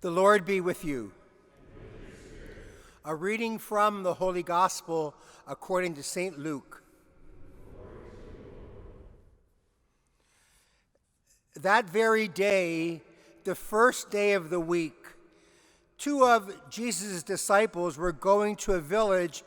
The Lord be with you. A reading from the Holy Gospel according to St. Luke. That very day, the first day of the week, two of Jesus' disciples were going to a village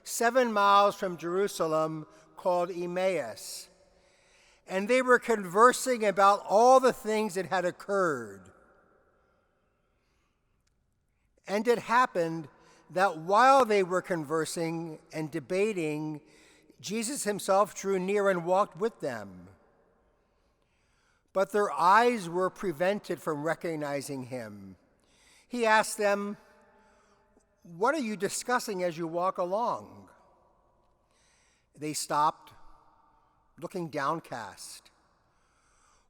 7 miles from Jerusalem called Emmaus, and they were conversing about all the things that had occurred. And it happened that while they were conversing and debating, Jesus himself drew near and walked with them. But their eyes were prevented from recognizing him. He asked them, "What are you discussing as you walk along?" They stopped, looking downcast.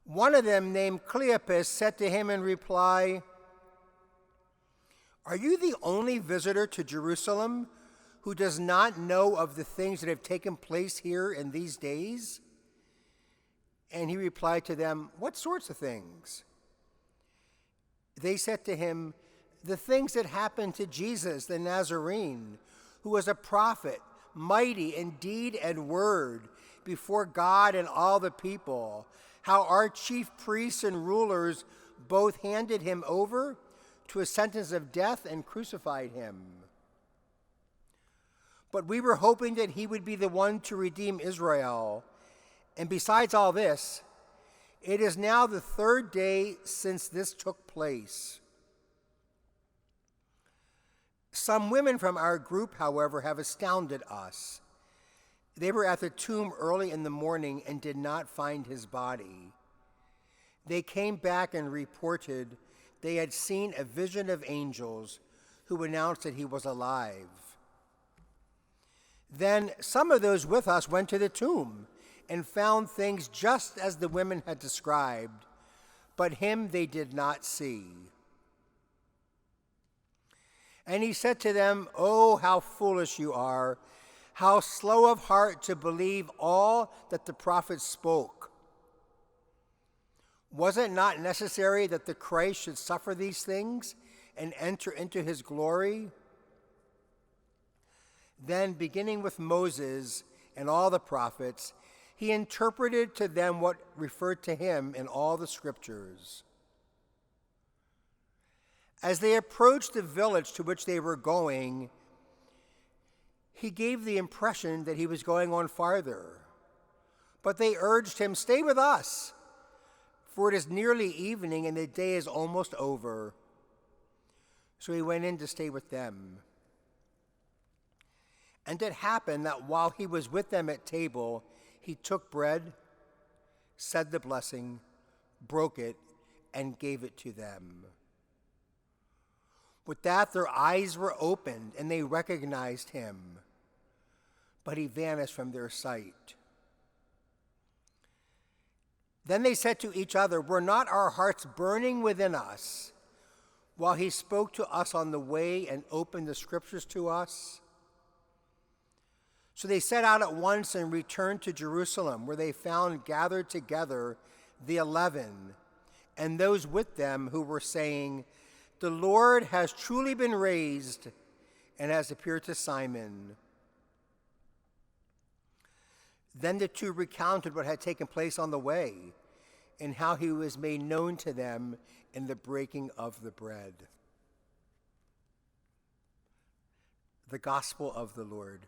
One of them, named Cleopas, said to him in reply, "Are you the only visitor to Jerusalem who does not know of the things that have taken place here in these days?" And he replied to them, "What sorts of things?" They said to him, "The things that happened to Jesus the Nazarene, who was a prophet, mighty in deed and word before God and all the people, how our chief priests and rulers both handed him over to a sentence of death and crucified him. But we were hoping that he would be the one to redeem Israel. And besides all this, it is now the third day since this took place." Some women from our group, however, have astounded us. They were at the tomb early in the morning and did not find his body. They came back and reported they had seen a vision of angels who announced that he was alive. Then some of those with us went to the tomb and found things just as the women had described, but him they did not see. And he said to them, "Oh, how foolish you are, how slow of heart to believe all that the prophets spoke. Was it not necessary that the Christ should suffer these things and enter into his glory?" Then, beginning with Moses and all the prophets, he interpreted to them what referred to him in all the scriptures. As they approached the village to which they were going, he gave the impression that he was going on farther. But they urged him, "Stay with us, for it is nearly evening and the day is almost over." So he went in to stay with them. And it happened that while he was with them at table, he took bread, said the blessing, broke it, and gave it to them. With that, their eyes were opened and they recognized him, but he vanished from their sight. Then they said to each other, "Were not our hearts burning within us while he spoke to us on the way and opened the scriptures to us?" So they set out at once and returned to Jerusalem, where they found gathered together the 11 and those with them who were saying, "The Lord has truly been raised and has appeared to Simon." Then the two recounted what had taken place on the way and how he was made known to them in the breaking of the bread. The Gospel of the Lord.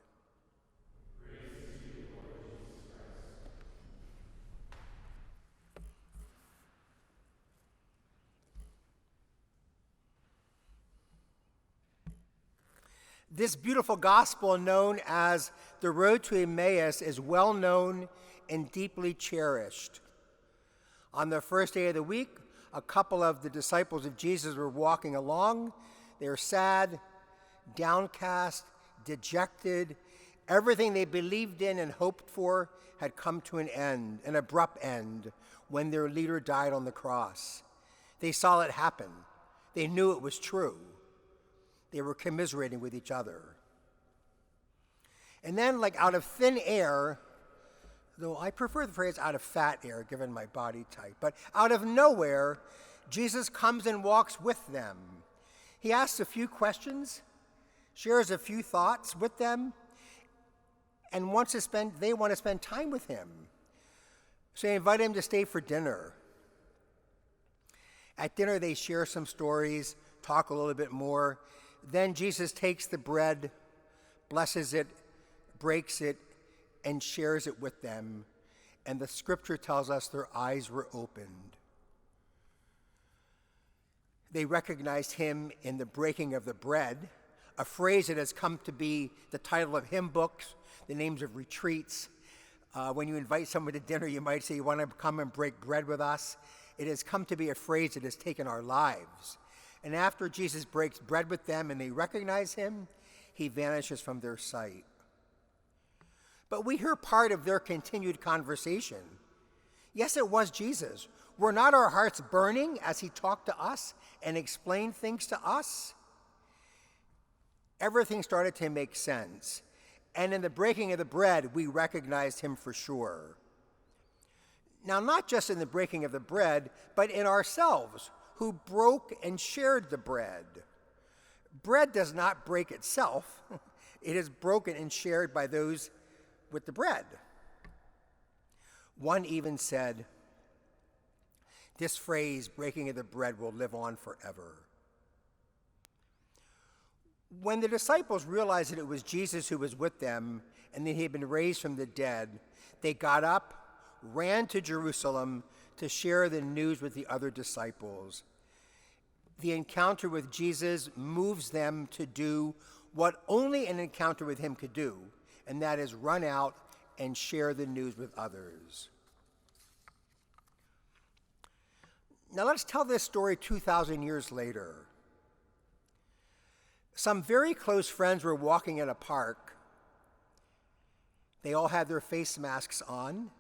This beautiful gospel, known as the road to Emmaus, is well known and deeply cherished. On the first day of the week, a couple of the disciples of Jesus were walking along. They were sad, downcast, dejected. Everything they believed in and hoped for had come to an end, an abrupt end, when their leader died on the cross. They saw it happen. They knew it was true. They were commiserating with each other. And then, like out of thin air, though I prefer the phrase out of fat air given my body type, but out of nowhere, Jesus comes and walks with them. He asks a few questions, shares a few thoughts with them, and they want to spend time with him. So they invite him to stay for dinner. At dinner, they share some stories, talk a little bit more. Then Jesus takes the bread, blesses it, breaks it, and shares it with them. And the scripture tells us their eyes were opened. They recognized him in the breaking of the bread, a phrase that has come to be the title of hymn books, the names of retreats. When you invite someone to dinner, you might say, "You want to come and break bread with us?" It has come to be a phrase that has taken our lives. And after Jesus breaks bread with them and they recognize him, he vanishes from their sight. But we hear part of their continued conversation. Yes, it was Jesus. Were not our hearts burning as he talked to us and explained things to us? Everything started to make sense. And in the breaking of the bread, we recognized him for sure. Now, not just in the breaking of the bread, but in ourselves, who broke and shared the bread. Bread does not break itself. It is broken and shared by those with the bread. One even said, this phrase, breaking of the bread, will live on forever. When the disciples realized that it was Jesus who was with them and that he had been raised from the dead, they got up, ran to Jerusalem to share the news with the other disciples. The encounter with Jesus moves them to do what only an encounter with him could do, and that is run out and share the news with others. Now let's tell this story 2,000 years later. Some very close friends were walking in a park. They all had their face masks on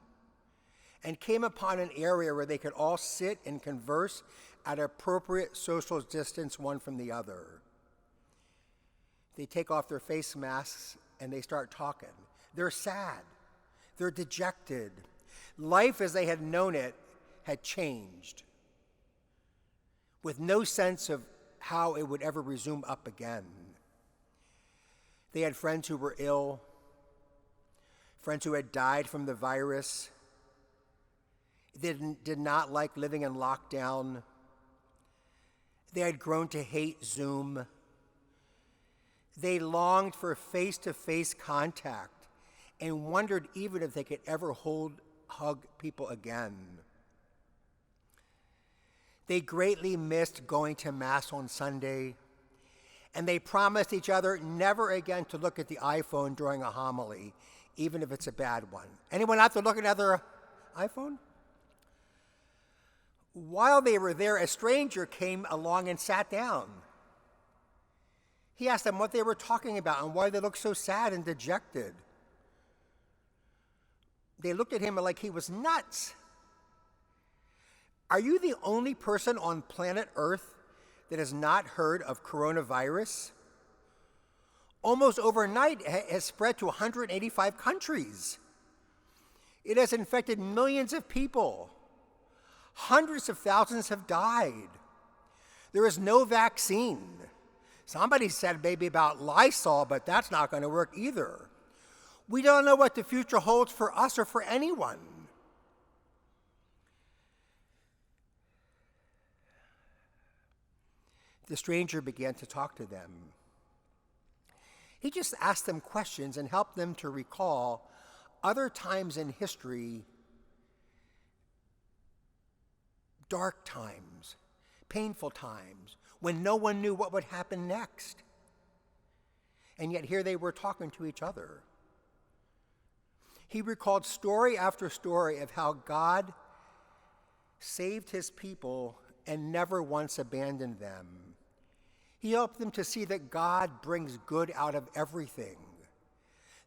and came upon an area where they could all sit and converse at appropriate social distance one from the other. They take off their face masks and they start talking. They're sad. They're dejected. Life as they had known it had changed, with no sense of how it would ever resume up again. They had friends who were ill, friends who had died from the virus. They did not like living in lockdown. They had grown to hate Zoom. They longed for face-to-face contact and wondered even if they could ever hug people again. They greatly missed going to Mass on Sunday, and they promised each other never again to look at the iPhone during a homily, even if it's a bad one. Anyone out there looking at their iPhone? While they were there, a stranger came along and sat down. He asked them what they were talking about and why they looked so sad and dejected. They looked at him like he was nuts. Are you the only person on planet Earth that has not heard of coronavirus? Almost overnight, it has spread to 185 countries. It has infected millions of people. Hundreds of thousands have died. There is no vaccine. Somebody said maybe about Lysol, but that's not going to work either. We don't know what the future holds for us or for anyone. The stranger began to talk to them. He just asked them questions and helped them to recall other times in history, dark times, painful times, when no one knew what would happen next. And yet here they were talking to each other. He recalled story after story of how God saved his people and never once abandoned them. He helped them to see that God brings good out of everything,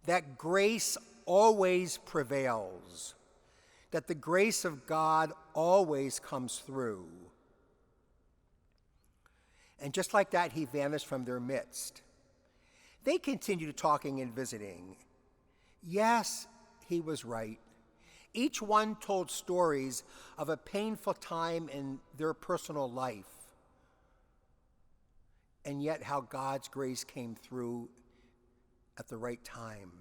that grace always prevails, that the grace of God always comes through. And just like that, he vanished from their midst. They continued talking and visiting. Yes, he was right. Each one told stories of a painful time in their personal life. and yet how God's grace came through at the right time.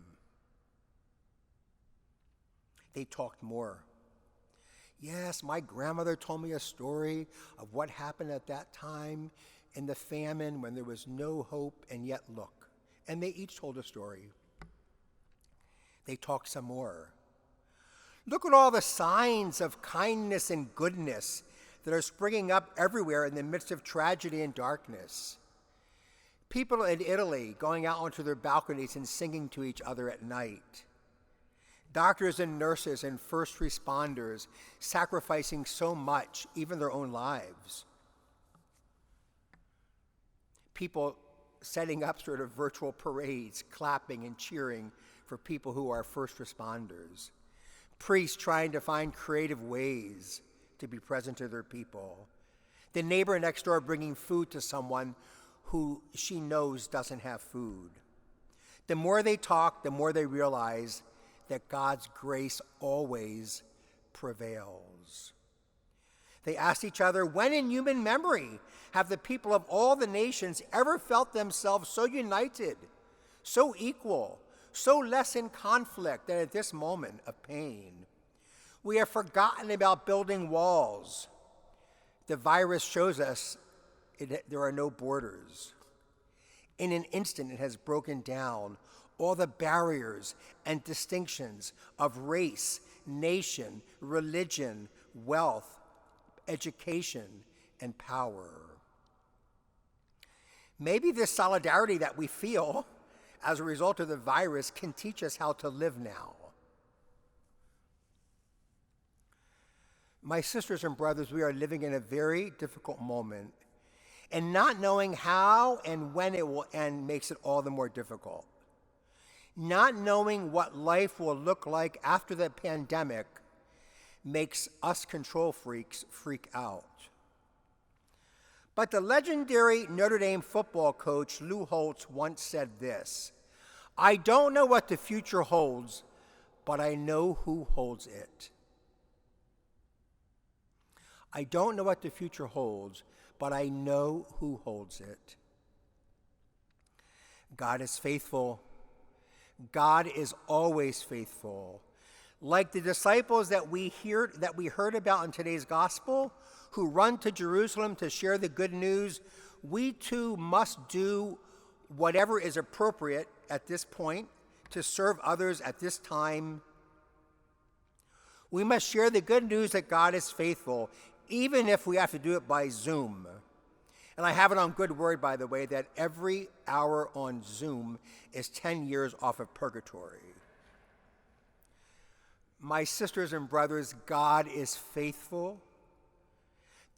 They talked more. Yes, my grandmother told me a story of what happened at that time in the famine when there was no hope, and yet look. And they each told a story. They talked some more. Look at all the signs of kindness and goodness that are springing up everywhere in the midst of tragedy and darkness. People in Italy going out onto their balconies and singing to each other at night. Doctors and nurses and first responders sacrificing so much, even their own lives. People setting up sort of virtual parades, clapping and cheering for people who are first responders. Priests trying to find creative ways to be present to their people. The neighbor next door bringing food to someone who she knows doesn't have food. The more they talk, the more they realize that God's grace always prevails. They asked each other, when in human memory have the people of all the nations ever felt themselves so united, so equal, so less in conflict than at this moment of pain? We have forgotten about building walls. The virus shows us there are no borders. In an instant, it has broken down all the barriers and distinctions of race, nation, religion, wealth, education, and power. Maybe this solidarity that we feel as a result of the virus can teach us how to live now. My sisters and brothers, we are living in a very difficult moment, and not knowing how and when it will end makes it all the more difficult. Not knowing what life will look like after the pandemic makes us control freaks freak out. But the legendary Notre Dame football coach Lou Holtz once said this: "I don't know what the future holds, but I know who holds it." I don't know what the future holds, but I know who holds it. God is faithful. God is always faithful. Like the disciples that we heard about in today's gospel, who run to Jerusalem to share the good news, we too must do whatever is appropriate at this point to serve others at this time. We must share the good news that God is faithful, even if we have to do it by Zoom. And I have it on good word, by the way, that every hour on Zoom is 10 years off of purgatory. My sisters and brothers, God is faithful.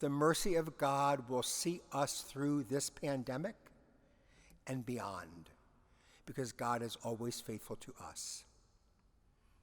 The mercy of God will see us through this pandemic and beyond, because God is always faithful to us.